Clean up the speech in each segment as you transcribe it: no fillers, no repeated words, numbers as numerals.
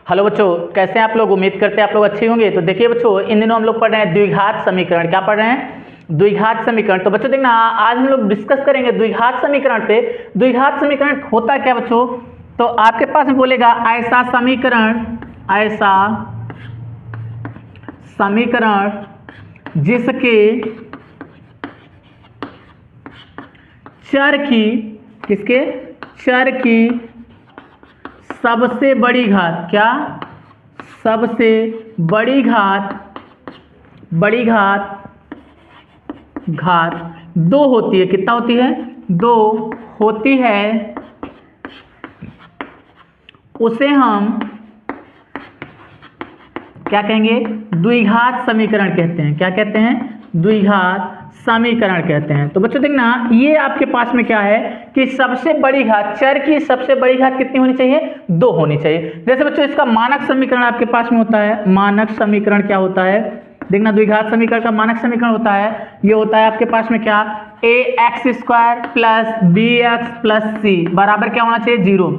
Hello बच्चों, कैसे हैं आप लोग। उम्मीद करते हैं आप लोग अच्छे होंगे। तो देखिए बच्चों, इन दिनों हम लोग पढ़ रहे हैं द्विघात समीकरण। क्या पढ़ रहे हैं? द्विघात समीकरण। तो बच्चों देखना, आज हम लोग डिस्कस करेंगे द्विघात समीकरण पे। द्विघात समीकरण होता क्या बच्चों? तो आपके पास में बोलेगा ऐसा समीकरण जिसके चर की सबसे बड़ी घात, क्या सबसे बड़ी घात दो होती है। कितना होती है? दो होती है। उसे हम क्या कहेंगे? द्विघात समीकरण कहते हैं। क्या कहते हैं? द्विघात समीकरण कहते हैं। तो बच्चों देखना, ये आपके पास में क्या है कि सबसे बड़ी घात, चर की सबसे बड़ी घात कितनी होनी चाहिए? दो होनी चाहिए। जैसे बच्चों इसका मानक समीकरण आपके पास में होता है। मानक समीकरण क्या होता है? देखना, द्विघात समीकरण का मानक समीकरण होता है, ये होता है आपके पास में क्या? ax² plus bx plus c बराबर क्या होना चाहिए? 0।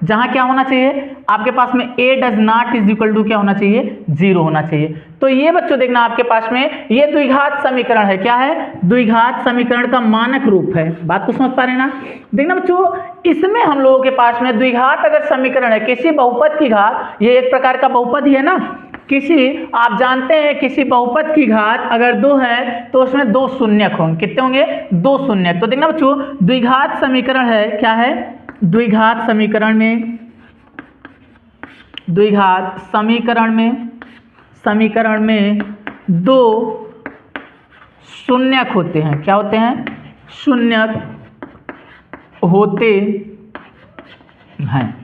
जहां क्या होना चाहिए आपके पास में a does not is equal to क्या होना चाहिए? 0 होना चाहिए। तो ये बच्चों देखना आपके पास में ये द्विघात समीकरण है। क्या है? द्विघात समीकरण का मानक रूप है। बात को समझ पा रहे हैं ना? देखना बच्चों, इसमें हम लोगों के पास में द्विघात अगर समीकरण है किसी बहुपद की घात, ये एक प्रकार का बहुपद ही है ना। आप जानते हैं किसी बहुपद की घात अगर 2 है तो उसमें 2 शून्यक होंगे। कितने होंगे? 2 शून्यक। तो देखना बच्चों, द्विघात समीकरण है। क्या है? द्विघात समीकरण में 2 शून्यक होते हैं। क्या होते हैं? शून्यक होते हैं।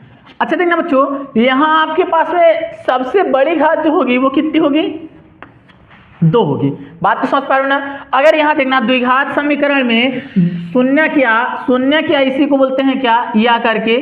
अच्छा देखना बच्चों, यहां आपके पास में सबसे बड़ी घात जो होगी वो कितनी होगी? 2 होगी। बात तो समझ पा रहे हो ना? अगर यहां देखना, द्विघात समीकरण में शून्य क्या इसी को बोलते हैं क्या? या करके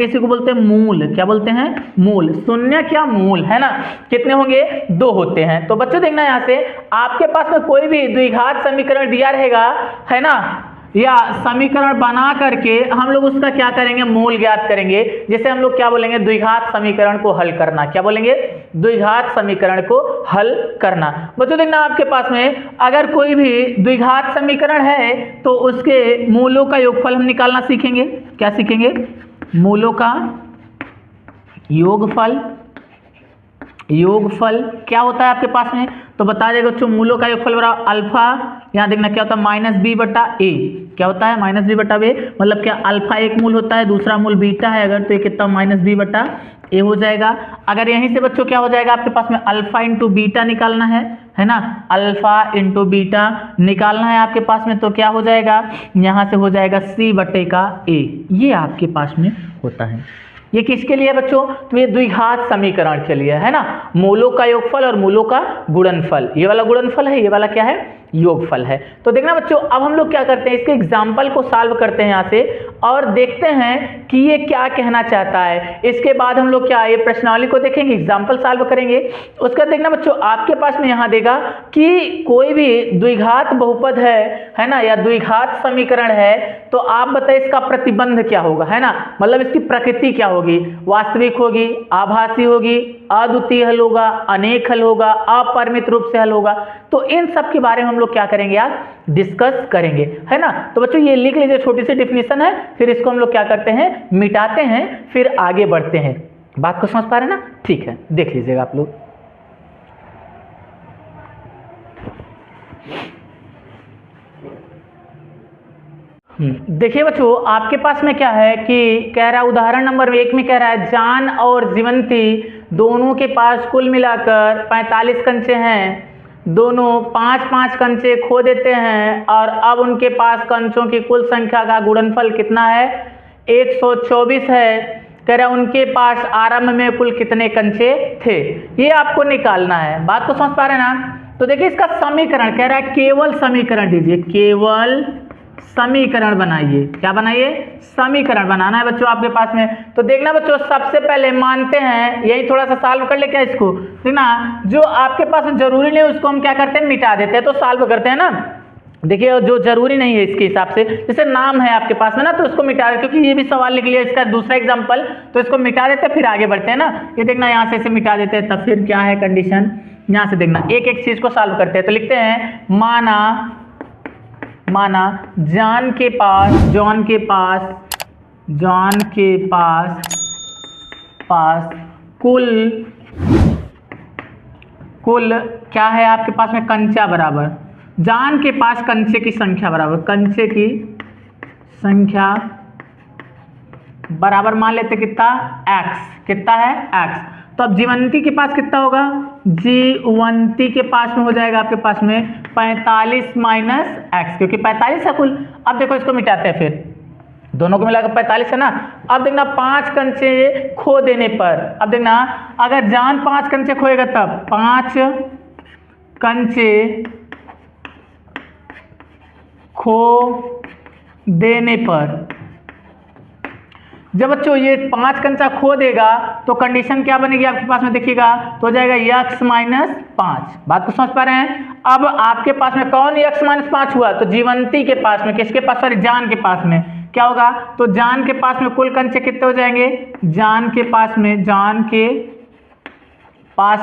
इसी को बोलते हैं मूल। क्या बोलते हैं? मूल। शून्य क्या? मूल, है ना। कितने होंगे? 2 होते हैं। तो बच्चों देखना, यहां से आपके पास में कोई भी द्विघात समीकरण दिया रहेगा, है ना, या समीकरण बना करके हम लोग उसका क्या करेंगे? मूल ज्ञात करेंगे। जैसे हम लोग क्या बोलेंगे? द्विघात समीकरण को हल करना। क्या बोलेंगे? द्विघात समीकरण को हल करना। बच्चों देखना, आपके पास में अगर कोई भी द्विघात समीकरण है तो उसके मूलों का योगफल हम निकालना सीखेंगे। क्या सीखेंगे? मूलों का योगफल क्या होता है आपके पास में? तो बता देगा बच्चों, मूलों का योगफल बराबर अल्फा, यहाँ देखना क्या होता है? -b/a। क्या होता है? -b/a। मतलब क्या? अल्फा एक मूल होता है, दूसरा मूल बीटा है अगर, तो ये कितना? -b/a हो जाएगा। अगर यहीं से बच्चों क्या हो जाएगा आपके पास में? अल्फा इंटू बीटा निकालना है ना। अल्फा इंटू बीटा निकालना है आपके पास में, तो क्या हो जाएगा? यहाँ से हो जाएगा c/a। ये आपके पास में होता है। ये किसके लिए बच्चों? तो ये द्विघात समीकरण के लिए, है ना। मूलों का योगफल और मूलों का गुणनफल। ये वाला गुणनफल है, ये वाला क्या है? योगफल है। तो देखना बच्चों, अब हम लोग क्या करते हैं, इसके एग्जाम्पल को सॉल्व करते हैं यहाँ से और देखते हैं कि ये क्या कहना चाहता है। इसके बाद हम लोग क्या, ये प्रश्नावली को देखेंगे, एग्जाम्पल सॉल्व करेंगे। उसका देखना बच्चों, आपके पास में यहाँ देगा कि कोई भी द्विघात बहुपद है ना, या द्विघात समीकरण है, तो आप बताइए इसका प्रतिबंध क्या होगा, है ना। मतलब इसकी प्रकृति क्या होगी? वास्तविक होगी, आभासी होगी, अद्वितीय हल होगा, अनेक हल होगा, अपरिमित रूप से हल होगा। तो इन सब के बारे में हम लोग क्या करेंगे? आज डिस्कस करेंगे, है ना। तो बच्चों ये लिख लीजिए, छोटी सी डिफिनीशन है, फिर इसको हम लोग क्या करते हैं? मिटाते हैं, फिर आगे बढ़ते हैं। बात को समझ पा रहे हैं ना? ठीक है, देख लीजिएगा आप लोग। देखिए बच्चों, आपके पास में क्या है कि कह रहा है, उदाहरण नंबर 1 में कह रहा है, जान और जीवंती दोनों के पास कुल मिलाकर 45 कंचे हैं। दोनों 5-5 कंचे खो देते हैं और अब उनके पास कंचों की कुल संख्या का गुणनफल कितना है? 124 है। कह रहा है उनके पास आरंभ में कुल कितने कंचे थे? ये आपको निकालना है। बात को समझ पा रहे हैं ना? तो देखिए इसका समीकरण कह रहा है, केवल समीकरण दीजिए, केवल समीकरण बनाइए। क्या बनाइए? समीकरण बनाना है बच्चों आपके पास में। तो देखना बच्चों, सबसे पहले मानते हैं, यही थोड़ा सा सॉल्व कर ले क्या इसको। देखना, जो आपके पास जरूरी नहीं उसको हम क्या करते हैं? मिटा देते हैं। तो सॉल्व करते हैं ना। देखिए जो जरूरी नहीं है इसके हिसाब से, जैसे नाम है आपके पास में ना तो इसको मिटा देते, क्योंकि ये भी सवाल लिख लिया इसका दूसरा एग्जांपल, तो इसको मिटा देते फिर आगे बढ़ते हैं ना। ये देखना यहाँ से इसे मिटा देते हैं, तब फिर क्या है कंडीशन, यहाँ से देखना एक एक चीज को सॉल्व करते हैं। तो लिखते हैं माना जॉन के पास कुल क्या है आपके पास में, कंचा बराबर, जॉन के पास कंचे की संख्या बराबर, कंचे की संख्या बराबर मान लेते कितना, x, कितना है x। तो अब जीवंती के पास कितना होगा, जीवंती के पास में हो जाएगा आपके पास में 45 माइनस x, क्योंकि 45 है कुल। अब देखो इसको मिटाते हैं, फिर दोनों को मिलाकर 45 है ना। अब देखना 5 कंचे खो देने पर, अब देखना अगर जान 5 कंचे खोएगा तब 5 कंचे खो देने पर, जब बच्चों ये 5 कंचा खो देगा तो कंडीशन क्या बनेगी आपके पास में देखिएगा, तो हो जाएगा x माइनस 5। बात को समझ पा रहे हैं। अब आपके पास में कौन x माइनस 5 हुआ, तो जीवंती के पास में, किसके पास, सॉरी जान के पास में क्या होगा, तो जान के पास में कुल कंचे कितने हो जाएंगे, जान के पास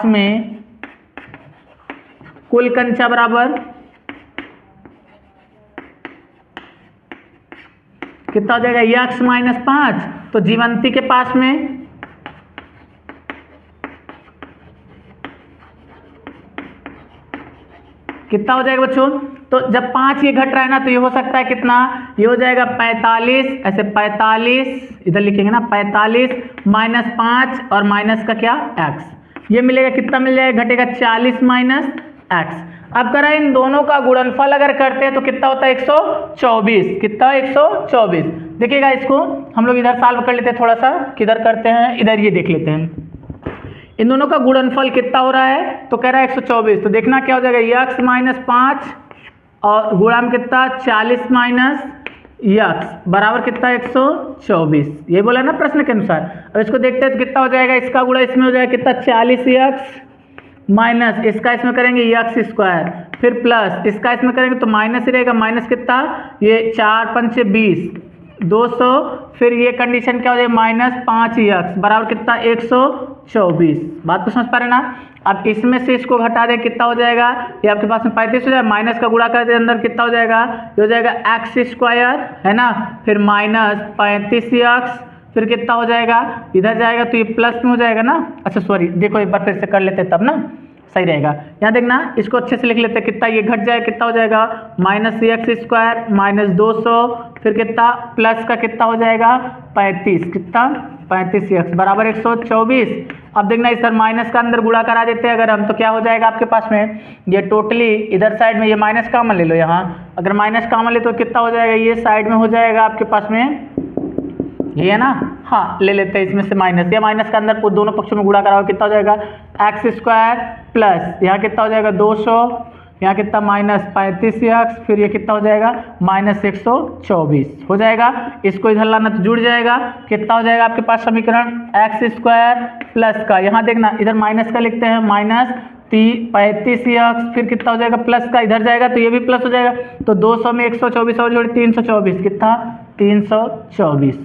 में कुल कंचा बराबर कितना हो जाएगा, x माइनस 5। तो जीवंती के पास में कितना हो जाएगा बच्चों, तो जब 5 ये घट रहा है ना तो ये हो सकता है कितना, ये हो जाएगा 45, ऐसे 45 इधर लिखेंगे ना, 45 माइनस 5 और माइनस का क्या x, ये मिलेगा कितना मिल जाएगा, घटेगा 40 माइनस x। अब करा इन दोनों का गुणनफल अगर करते हैं तो कितना होता है 124, कितना 124। देखिएगा इसको हम लोग इधर सॉल्व कर लेते हैं, थोड़ा सा किधर करते हैं, इधर ये देख लेते हैं इन दोनों का गुणनफल कितना हो रहा है, तो कह रहा है 124। तो देखना क्या हो जाएगा, x माइनस 5 और गुणा में कितना 40 माइनस x बराबर कितना 124, ये बोला ना प्रश्न के अनुसार। अब इसको देखते हैं तो कितना हो जाएगा, इसका गुणा इसमें हो जाएगा कितना 40x माइनस इसका इसमें करेंगे x स्क्वायर, फिर प्लस इसका इसमें करेंगे तो माइनस ही रहेगा, माइनस कितना, ये 4 5 20 200, फिर ये कंडीशन क्या हो जाएगी माइनस 5x बराबर कितना 124। बात को समझ पा रहे ना। अब इसमें से इसको घटा दें कितना हो जाएगा, ये आपके पास में 35 हो जाएगा, माइनस का गुणा कर दे अंदर कितना हो जाएगा, ये हो जाएगा x स्क्वायर है ना, फिर माइनस 35x, फिर कितना हो जाएगा, इधर जाएगा तो ये प्लस में हो जाएगा ना। अच्छा सॉरी देखो एक बार फिर से कर लेते हैं तब ना सही रहेगा। यहाँ देखना इसको अच्छे से लिख लेते हैं, कितना ये घट जाएगा, कितना हो जाएगा माइनस x स्क्वायर माइनस 200, फिर कितना प्लस का कितना हो जाएगा 35, कितना 35x बराबर 124। अब देखना इस तरह माइनस का अंदर गुणा करा देते हैं अगर हम, तो क्या हो जाएगा आपके पास में, ये टोटली इधर साइड में ये माइनस कॉमन ले लो, यहाँ अगर माइनस कॉमन ले तो कितना हो जाएगा, ये साइड में हो जाएगा आपके पास में ये है ना, हाँ ले लेते हैं इसमें से माइनस, या माइनस का अंदर दोनों पक्षों में गुणा कराओ कितना हो जाएगा x स्क्वायर प्लस यहाँ कितना हो जाएगा 200, यहाँ कितना माइनस 35x, फिर ये कितना हो जाएगा माइनस 124 हो जाएगा। इसको इधर लाना तो जुड़ जाएगा, कितना हो जाएगा आपके पास समीकरण x स्क्वायर प्लस का, यहाँ देखना इधर माइनस का लिखते हैं माइनस 35x, फिर कितना हो जाएगा प्लस का, इधर जाएगा तो ये भी प्लस हो जाएगा, तो 200 में 124 और जोड़े 324, कितना 324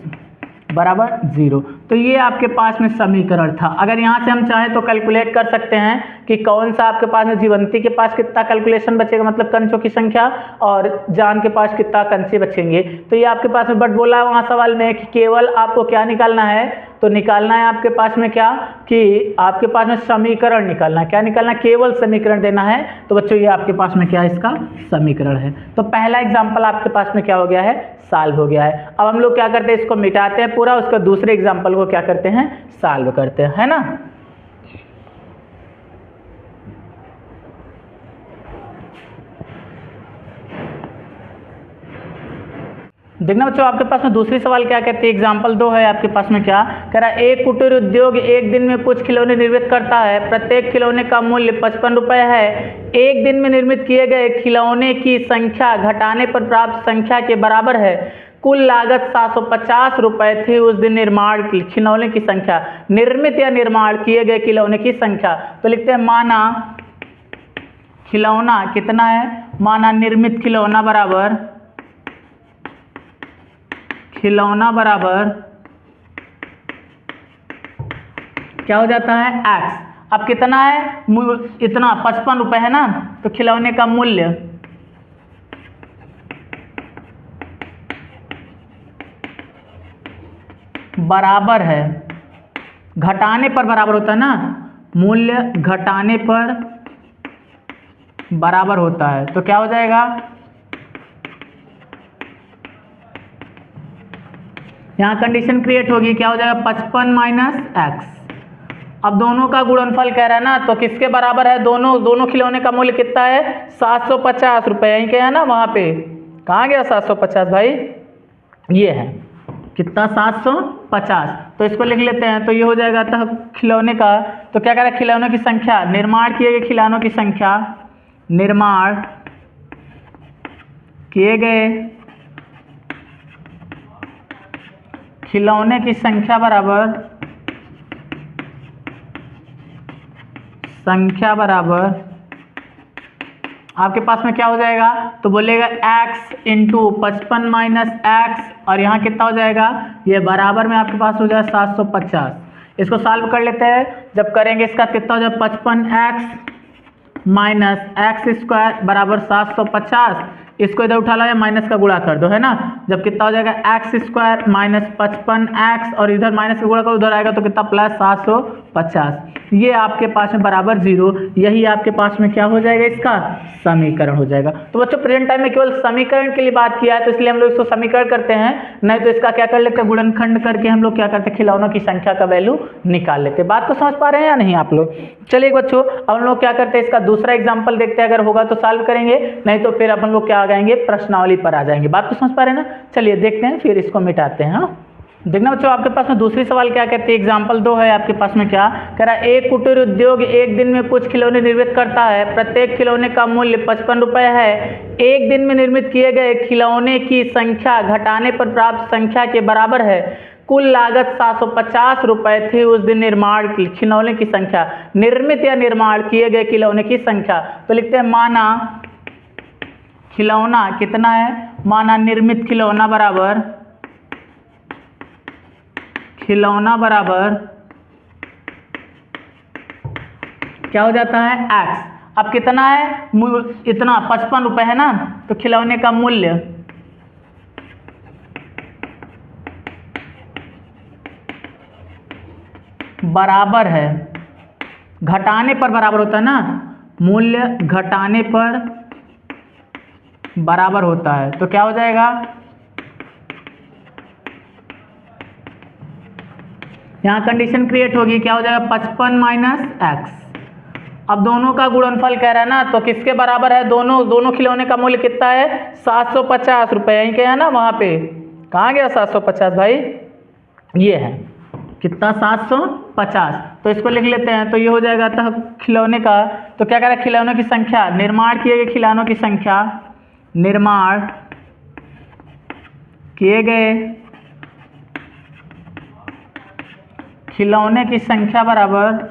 बराबर 0। तो ये आपके पास में समीकरण था। अगर यहाँ से हम चाहें तो कैलकुलेट कर सकते हैं कि कौन सा आपके पास में जीवंती के पास कितना कैलकुलेशन बचेगा, मतलब कंचों की संख्या, और जान के पास कितना कंचे बचेंगे। तो ये आपके पास में बट बोला है वहाँ सवाल में कि केवल आपको क्या निकालना है, तो निकालना है आपके पास में क्या, कि आपके पास में समीकरण निकालना है। क्या निकालना, केवल समीकरण देना है। तो बच्चों ये आपके पास में क्या है, इसका समीकरण है। तो पहला एग्जाम्पल आपके पास में क्या हो गया है, सॉल्व हो गया है। अब हम लोग क्या करते हैं, इसको मिटाते हैं पूरा, उसका दूसरे एग्जाम्पल को क्या करते हैं, सॉल्व करते हैं, है ना। देखना बच्चों आपके पास में दूसरी सवाल क्या कहते हैं, एग्जाम्पल 2 है आपके पास में, क्या कह रहा है, एक कुटीर उद्योग एक दिन में कुछ खिलौने निर्मित करता है, प्रत्येक खिलौने का मूल्य 55 रुपये है। एक दिन में निर्मित किए गए खिलौने की संख्या घटाने पर प्राप्त संख्या के बराबर है। कुल लागत 750 रुपये थी उस दिन निर्माण की खिलौने की संख्या, निर्मित या निर्माण किए गए खिलौने की संख्या। तो लिखते हैं माना खिलौना कितना है, माना निर्मित खिलौना बराबर क्या हो जाता है x। अब कितना है इतना 55 रुपए है ना, तो खिलौने का मूल्य बराबर है, घटाने पर बराबर होता है ना, मूल्य घटाने पर बराबर होता है, तो क्या हो जाएगा यहाँ कंडीशन क्रिएट होगी, क्या हो जाएगा 55 माइनस एक्स। अब दोनों का गुणनफल कह रहा है ना, तो किसके बराबर है, दोनों खिलौने का मूल्य कितना है 750 रुपये। यहीं क्या है ना, वहाँ पे कहाँ गया 750 भाई, ये है कितना 750, तो इसको लिख लेते हैं। तो ये हो जाएगा तो खिलौने का, तो क्या कह रहा है खिलौनों की संख्या, निर्माण किए गए खिलौनों की संख्या, निर्माण किए गए खिलौने की संख्या बराबर आपके पास में क्या हो जाएगा, तो बोलेगा x इंटू 55 माइनस एक्स, और यहाँ कितना हो जाएगा, ये बराबर में आपके पास हो जाएगा 750। इसको सॉल्व कर लेते हैं, जब करेंगे इसका कितना हो जाएगा 55x माइनस एक्स स्क्वायर बराबर 750। इसको इधर उठा लो या माइनस का गुणा कर दो, है ना। जब कितना हो जाएगा एक्स स्क्वायर माइनस 55x, और इधर माइनस का गुणा कर उधर आएगा तो कितना प्लस 750। ये आपके पास में बराबर 0, यही आपके पास में क्या हो जाएगा, इसका समीकरण हो जाएगा। तो बच्चों प्रेजेंट टाइम में केवल समीकरण के लिए बात किया है, तो इसलिए हम लोग इसको समीकरण करते हैं, नहीं तो इसका क्या कर लेते हैं, गुणनखंड करके हम लोग क्या करते हैं, खिलौनों की संख्या का वैल्यू निकाल लेते हैं। बात को समझ पा रहे हैं या नहीं आप लोग। चलिए बच्चों अब हम लोग क्या करते हैं, इसका दूसरा एग्जाम्पल देखते हैं, अगर होगा तो सॉल्व करेंगे, नहीं तो फिर अपन लोग क्या आ जाएंगे, प्रश्नावली पर आ जाएंगे। बात को समझ पा रहे हैं ना। चलिए देखते हैं, फिर इसको मिटाते हैं। हाँ देखना बच्चों, आपके पास में दूसरी सवाल क्या कहते हैं, एग्जाम्पल 2 है आपके पास में, क्या कह रहा है, एक कुटीर उद्योग एक दिन में कुछ खिलौने निर्मित करता है, प्रत्येक खिलौने का मूल्य 55 रुपये है। एक दिन में निर्मित किए गए खिलौने की संख्या घटाने पर प्राप्त संख्या के बराबर है। कुल लागत 750 रुपये थी उस दिन निर्माण की खिलौने की संख्या, निर्मित या निर्माण किए गए खिलौने की संख्या। तो लिखते हैं माना खिलौना कितना है, माना निर्मित खिलौना बराबर क्या हो जाता है x। अब कितना है, इतना 55 रुपये है ना, तो खिलौने का मूल्य बराबर है, घटाने पर बराबर होता है ना, मूल्य घटाने पर बराबर होता है, तो क्या हो जाएगा, यहाँ कंडीशन क्रिएट होगी, क्या हो जाएगा 55 माइनस एक्स। अब दोनों का गुणनफल कह रहा है ना, तो किसके बराबर है, दोनों खिलौने का मूल्य कितना है 750 रुपये। यहीं क्या है ना, वहाँ पे कहाँ गया 750 भाई, ये है कितना 750। तो इसको लिख लेते हैं, तो ये हो जाएगा तो खिलौने का, तो क्या कह रहा है खिलौनों की संख्या, निर्माण किए गए खिलौनों की संख्या, निर्माण किए गए खिलौने की संख्या बराबर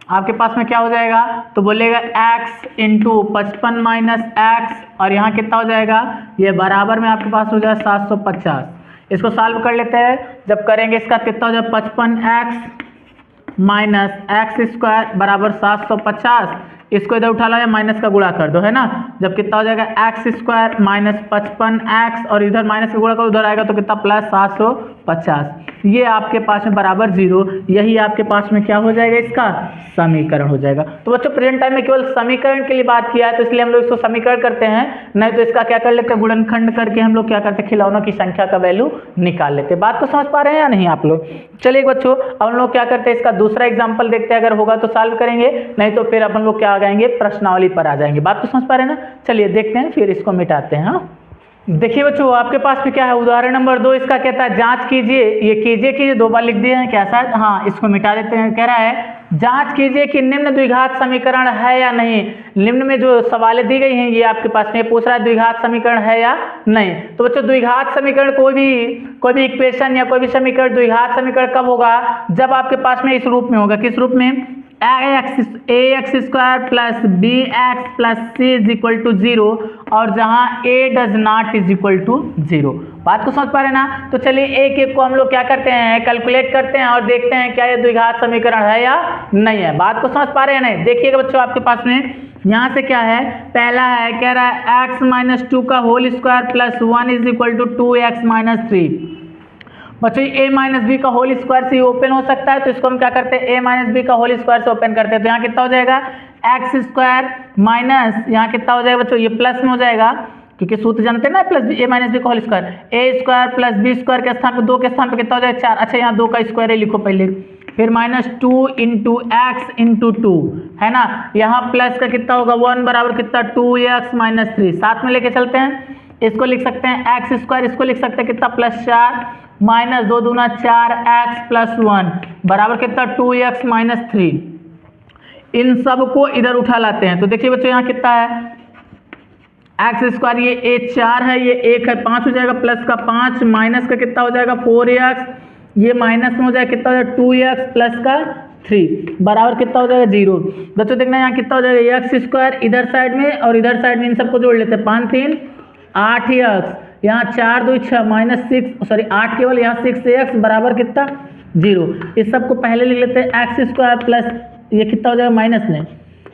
आपके पास में क्या हो जाएगा, तो बोलेगा x इंटू 55 माइनस एक्स, और यहाँ कितना हो जाएगा, ये बराबर में आपके पास हो जाएगा 750। इसको सॉल्व कर लेते हैं, जब करेंगे इसका कितना हो जाएगा 55x माइनस एक्स स्क्वायर बराबर 750। इसको इधर उठा लो या माइनस का गुणा कर दो, है ना। जब कितना हो जाएगा एक्स स्क्वायर माइनस 55x, और इधर माइनस का गुणा कर उधर आएगा तो कितना प्लस 750। ये आपके पास में बराबर 0, यही आपके पास में क्या हो जाएगा, इसका समीकरण हो जाएगा। तो बच्चों प्रेजेंट टाइम में केवल समीकरण के लिए बात किया है, तो इसलिए हम लोग इसको समीकरण करते हैं, नहीं तो इसका क्या कर लेते हैं, गुणनखंड करके हम लोग क्या करते हैं, खिलौनों की संख्या का वैल्यू निकाल लेते हैं। बात को समझ पा रहे हैं या नहीं आप लोग। चलिए बच्चों अब हम लोग क्या करते हैं, इसका दूसरा एग्जाम्पल देखते हैं, अगर होगा तो सॉल्व करेंगे, नहीं तो फिर अपन लोग क्या आ जाएंगे, प्रश्नावली पर आ जाएंगे। बात को समझ पा रहे हैं ना। चलिए देखते हैं, फिर इसको मिटाते हैं। हाँ देखिए बच्चों आपके पास में क्या है, उदाहरण नंबर 2 इसका कहता है जांच कीजिए, ये कीजिए 2 बार लिख दिए हैं क्या शायद, हाँ इसको मिटा देते हैं। कह रहा है जांच कीजिए कि निम्न द्विघात समीकरण है या नहीं। निम्न में जो सवालें दी गई हैं ये आपके पास में पूछ रहा है द्विघात समीकरण है या नहीं। तो बच्चों द्विघात समीकरण कोई भी इक्वेशन या कोई भी समीकरण द्विघात समीकरण कब होगा, जब आपके पास में इस रूप में होगा। किस रूप में? ax square plus b x plus c is equal to 0 और जहां a does not is equal to 0। बात को समझ पा रहे ना। तो चलिए एक एक को हम लोग क्या करते हैं, कैलकुलेट करते हैं और देखते हैं क्या ये द्विघात समीकरण है या नहीं है। बात को समझ पा रहे हैं नहीं? देखिएगा बच्चों आपके पास में यहाँ से क्या है, पहला है कह रहा है x माइनस 2 का whole square plus 1 is equal to 2x minus 3। बच्चों a माइनस बी का होल स्क्वायर से ओपन हो सकता है, तो इसको हम क्या करते हैं a माइनस बी का होल स्क्वायर से ओपन करते हैं। तो यहाँ कितना हो जाएगा एक्स स्क्वायर माइनस यहाँ कितना हो जाएगा बच्चों, ये प्लस में हो जाएगा क्योंकि सूत्र जानते हैं ना, plus B a minus B का whole square, a square plus B square के स्थान पे 2 के स्थान पे कितना हो जाएगा 4। अच्छा यहाँ 2 का स्क्वायर है लिखो पहले, फिर माइनस 2 इंटू एक्स इंटू 2 है ना, यहाँ प्लस का कितना होगा 1 बराबर कितना 2x माइनस 3। साथ में लेके चलते हैं, इसको लिख सकते हैं एक्स स्क्वायर, इसको लिख सकते हैं कितना प्लस 4 माइनस 2 दूना 4x प्लस 1 बराबर कितना 2x माइनस 3। इन सब को इधर उठा लाते हैं। तो देखिए बच्चों यहाँ कितना है एक्स स्क्वायर, ये a 4 है, ये 1 है, 5 हो जाएगा, प्लस का 5 माइनस का कितना हो जाएगा 4x, ये माइनस में हो जाएगा कितना हो जाएगा 2x प्लस का 3 बराबर कितना हो जाएगा 0। बच्चों देखना यहाँ कितना हो जाएगा एक्स स्क्वायर इधर साइड में और इधर साइड में इन सबको जोड़ लेते हैं, 5 3 8x, यहाँ 4 2 6 माइनस 6 सॉरी 8 केवल, यहाँ 6x बराबर कितना 0। इस सबको पहले लिख लेते हैं एक्स स्क्वायर प्लस ये कितना हो जाएगा माइनस में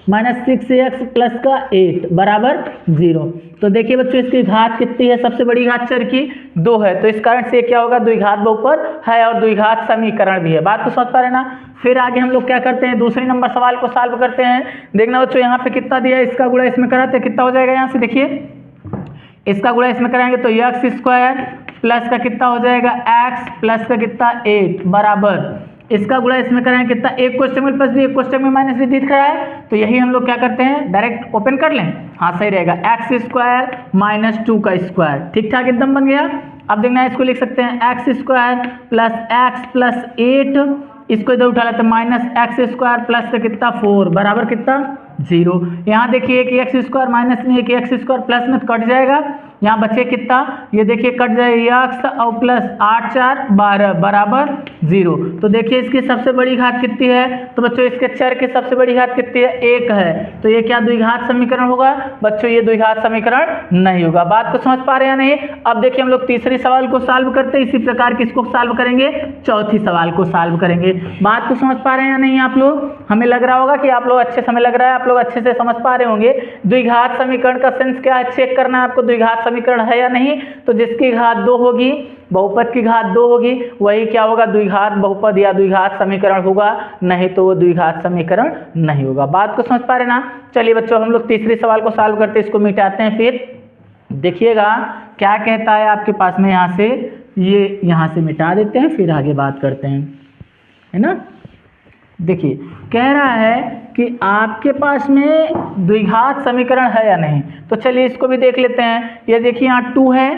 माइनस 6x प्लस का 8 बराबर 0। तो देखिए बच्चों इसकी घात कितनी है, सबसे बड़ी घात चर की 2 है, तो इस कारण से क्या होगा द्विघात बहुपद है और द्विघात समीकरण भी है। बात को समझ पा रहे ना। फिर आगे हम लोग क्या करते हैं, दूसरे नंबर सवाल को सॉल्व करते हैं। देखना बच्चों यहाँ पे कितना दिया है, इसका गुणा इसमें कराते हैं, कितना हो जाएगा यहाँ से देखिए, इसका गुणा इसमें कराएंगे तो एक्स स्क्वायर प्लस का कितना हो जाएगा एक्स प्लस का कितना 8 बराबर इसका गुणा इसमें कराएंगे कितना, एक क्वेश्चन में प्लस बी एक क्वेश्चन में माइनस बी दिख रहा है, तो यही हम लोग क्या करते हैं डायरेक्ट ओपन कर लें। हाँ सही रहेगा, एक्स स्क्वायर माइनस 2 का स्क्वायर ठीक ठाक एकदम बन गया। अब देखना है इसको लिख सकते हैं x square plus x plus 8, इसको इधर उठा लेते हैं माइनस एक्स स्क्वायर प्लस का कितना 4 बराबर कितना 0। यहाँ देखिए कि एक्स स्क्वायर माइनस में एक एक्स स्क्वायर प्लस में कट जाएगा, यहाँ बचे कितना ये देखिए कट जाएगा एक्स और प्लस 8 4 12 बराबर 0। तो देखिए इसकी सबसे बड़ी घात कितनी है, तो बच्चों इसके चर की सबसे बड़ी घात कितनी है 1 है, तो ये क्या द्विघात समीकरण होगा बच्चों, ये द्विघात समीकरण नहीं होगा। बात को समझ पा रहे हैं नहीं। अब देखिए हम लोग तीसरी सवाल को सॉल्व करते हैं, इसी प्रकार किसको सॉल्व करेंगे चौथी सवाल को सॉल्व करेंगे। बात को समझ पा रहे हैं या नहीं आप लोग, हमें लग रहा होगा कि आप लोग अच्छे समय लग रहा है, आप लोग अच्छे से समझ पा रहे होंगे। द्विघात समीकरण का सेंस क्या है, चेक करना है आपको द्विघात समीकरण है या नहीं। तो जिसकी घात 2 होगी, बहुपद की घात 2 होगी, वही क्या होगा द्विघात बहुपद या द्विघात समीकरण होगा, नहीं तो वो द्विघात समीकरण नहीं होगा। बात को समझ पा रहे ना। चलिए बच्चों हम लोग तीसरी सवाल को सॉल्व करते हैं, इसको मिटाते हैं। फिर देखिएगा क्या कहता है आपके पास में, यहाँ से ये यहाँ से मिटा देते हैं, फिर आगे बात करते हैं, है ना। देखिए कह रहा है कि आपके पास में द्विघात समीकरण है या नहीं, तो चलिए इसको भी देख लेते हैं। ये देखिए यहाँ 2 है,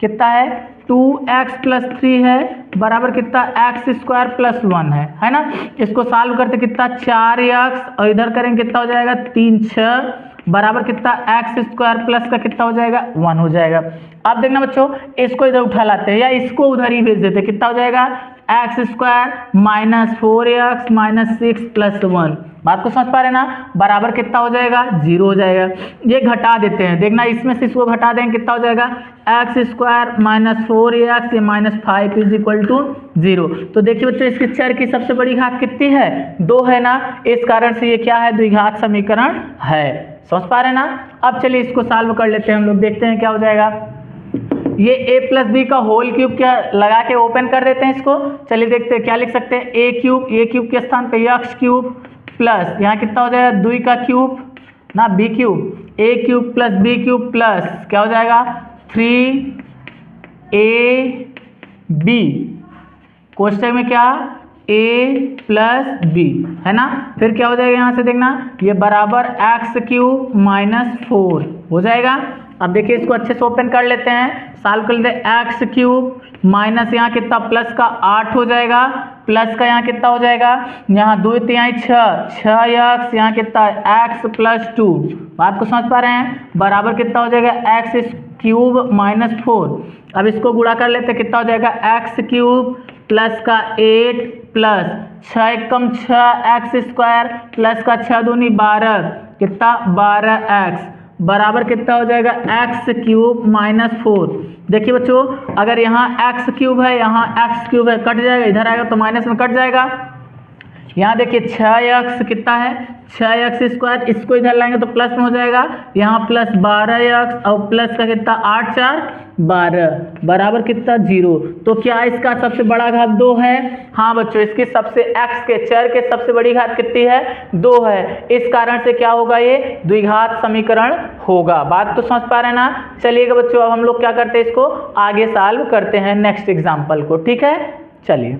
कितना है 2x प्लस 3 है बराबर कितना एक्स स्क्वायर प्लस 1 है ना। इसको सॉल्व करते कितना 4x और इधर करेंगे कितना हो जाएगा 3 6 बराबर कितना एक्स स्क्वायर प्लस का कितना हो जाएगा 1 हो जाएगा। अब देखना बच्चों इसको इधर उठा लाते हैं या इसको उधर ही भेज देते हैं, कितना हो जाएगा x square minus 4x minus 6 plus 1। बात को समझ पा रहे ना, बराबर कितना हो जाएगा 0 हो जाएगा। ये घटा देते हैं, देखना इसमें से इसको घटा देंगे कितना हो जाएगा x square minus 4x minus 5 is equal to 0। तो देखिए बच्चों इसके चर की सबसे बड़ी घात कितनी है 2 है ना, इस कारण से ये क्या है द्विघात समीकरण है। समझ पा रहे ना। अब चलिए इसको सॉल्व कर लेते हैं हम लोग, देखते हैं क्या हो जाएगा। ये a प्लस बी का होल क्यूब क्या लगा के ओपन कर देते हैं इसको। चलिए देखते हैं क्या लिख सकते हैं, a क्यूब के स्थान पे x क्यूब प्लस यहाँ कितना हो जाएगा 2 का क्यूब ना b cube, a cube plus b cube plus क्या हो जाएगा 3ab कोष्टक में क्या a प्लस b है ना। फिर क्या हो जाएगा यहाँ से देखना ये बराबर x क्यूब माइनस 4 हो जाएगा। अब देखिए इसको अच्छे से ओपन कर लेते हैं, सॉल्व कर लेते हैं। एक्स क्यूब माइनस यहाँ कितना प्लस का 8 हो जाएगा, प्लस का यहाँ कितना हो जाएगा, यहाँ 2 तिहाई 6 एक्स, यहाँ कितना एक्स प्लस 2, बात को समझ पा रहे हैं, बराबर कितना हो जाएगा एक्स क्यूब माइनस 4। अब इसको गुणा कर लेते हैं, कितना हो जाएगा एक्स क्यूब प्लस का 8 प्लस 6 एकम 6 एक्स स्क्वायर प्लस का 6 दूनी 12, कितना 12 एक्स बराबर कितना हो जाएगा एक्स क्यूब माइनस 4। देखिए बच्चों, अगर यहाँ एक्स क्यूब है, यहाँ एक्स क्यूब है, कट जाएगा, इधर आएगा तो माइनस में कट जाएगा। यहाँ देखिए 6x कितना है 6x स्क्वायर, इसको इधर लाएंगे तो प्लस में हो जाएगा, यहाँ प्लस 12x और प्लस का कितना 8 4 12 बराबर कितना 0। तो क्या इसका सबसे बड़ा घात 2 है? हाँ बच्चों, इसकी सबसे x के चर के सबसे बड़ी घात कितनी है 2 है। इस कारण से क्या होगा, ये द्विघात समीकरण होगा। बात तो समझ पा रहे हैं ना। चलिएगा बच्चों, अब हम लोग क्या करते हैं, इसको आगे सॉल्व करते हैं नेक्स्ट एग्जाम्पल को। ठीक है, चलिए।